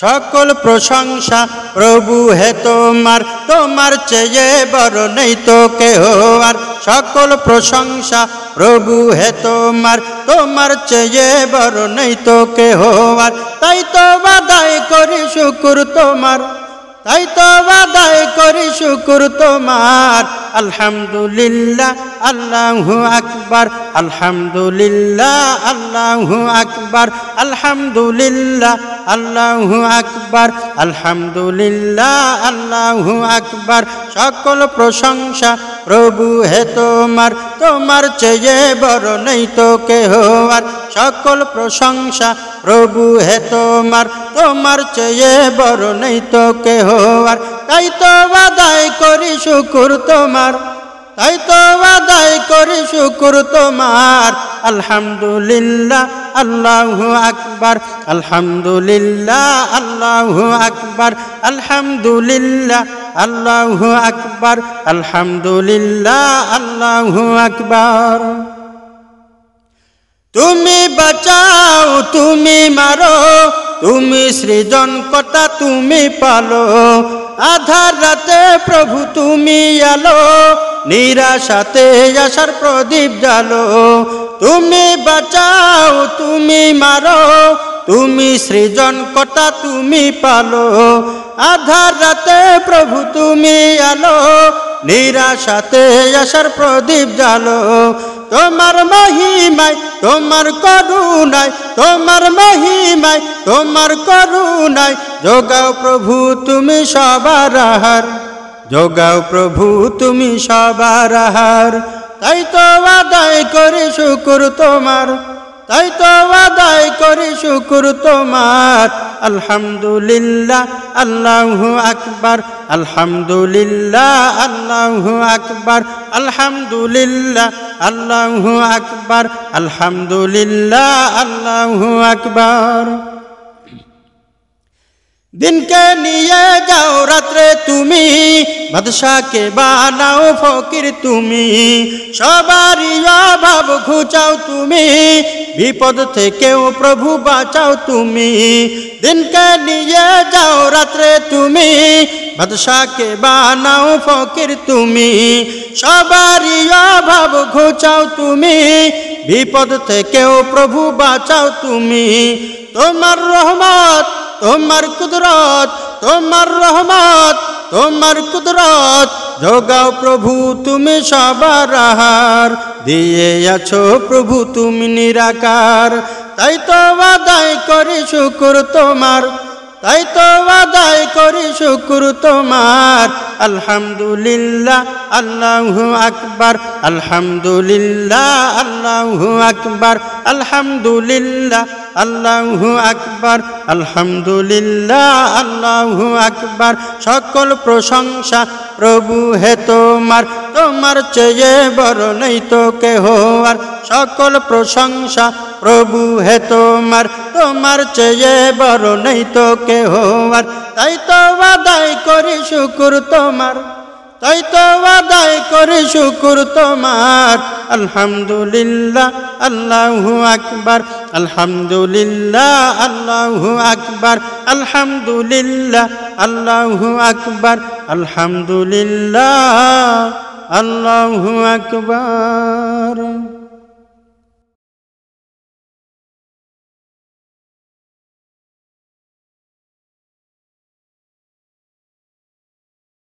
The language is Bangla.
সকল প্রশংসা প্রভু হে তোমার, তোমার চেয়ে বড় নেই তো কেহ আর। সকল প্রশংসা প্রভু হে তোমার, তোমার চেয়ে বড় নেই তো কেহ আর। তাই তো আদায় করি শুকর তোমার, তাই তো আদায় করি শুকর তোমার। আলহামদুলিল্লাহ আল্লাহু আকবার, আলহামদুলিল্লাহ আল্লাহু আকবার, আলহামদুলিল্লাহ আল্লাহু আকবার, আলহামদুলিল্লাহ আল্লাহু আকবার। সকল প্রশংসা প্রভু হে তোমার, তোমার চেয়ে বড় নেই তো কেহ আর। সকল প্রশংসা প্রভু হে তোমার, তোমার চেয়ে বড় নেই তো কেহ আর। তাই তো আদায় করি শুকর তোমার, তাই তো আদায় করি শুকর তোমার। আলহামদুলিল্লাহ আল্লাহু আকবার, আলহামদুলিল্লাহ আল্লাহু আকবার, আলহামদুলিল্লাহ আল্লাহু আকবার, আলহামদুলিল্লাহ আল্লাহু আকবার। তুমি বাঁচাও তুমি মারো, তুমি সৃজন কর্তা তুমি পালো। আধার রাতে প্রভু তুমি আলো, নিরাশাতে আশার প্রদীপ জালো। তুমি বাঁচাও তুমি মারো, তুমি সৃজন কর্তা তুমি পালো। আধার রাতে প্রভু তুমি আলো, নিরাশাতে আশার প্রদীপ জালো। তোমার মহিমায় তোমার করুণায়, তোমার মহিমায় তোমার করুণায় যোগাও প্রভু তুমি সবার আহার, যোগাও প্রভু তুমি সবার আহার। তাই তো আদায় করি শুকর তোমার, তাই তো আদায় করি শুকর তোমার। আলহামদুলিল্লাহ আল্লাহু আকবার, আলহামদুলিল্লাহ আল্লাহু আকবার, আলহামদুলিল্লাহ আল্লাহু আকবার, আলহামদুলিল্লাহ আল্লাহু আকবার। দিনকে নিয়ে যাও রাত্রে তুমি, বাদশাকে বানাও ফকির তুমি। সবারই অভাব ঘুচাও তুমি, বিপদ থেকেও প্রভু বাঁচাও তুমি। দিনকে নিয়ে যাও রাত্রে তুমি, বাদশাকে বানাও ফকির তুমি। সবারই অভাব ঘুচাও তুমি, বিপদ থেকেও প্রভু বাঁচাও তুমি। তোমার রহমত তোমার কুদরত, তোমার রহমত তোমার কুদরত যোগাও প্রভু তুমি সবার আহার। দিয়ে আছো প্রভু তুমি নিরাকার, তাই তো আদায় করি শুকর তোমার, তাই তো আদায় করি শুকর তোমার। আলহামদুলিল্লাহ আল্লাহু আকবার, আলহামদুলিল্লাহ আল্লাহু আকবার, আলহামদুলিল্লাহ আল্লাহু আকবার, আলহামদুলিল্লাহ আল্লাহু আকবার। সকল প্রশংসা প্রভু হে তোমার, তোমার চেয়ে বড় নেই তো কেহ আর। সকল প্রশংসা প্রভু হে তোমার, তোমার চেয়ে বড় নেই তো কেহ আর। তাই তো আদায় করি শুকর তোমার, তাই তো আদায় করি শুকর তোমার। আলহামদুলিল্লাহ আল্লাহু আকবার, আলহামদুলিল্লাহ আল্লাহু আকবার, আলহামদুলিল্লাহ আল্লাহু আকবার, আলহামদুলিল্লাহ আল্লাহু আকবার।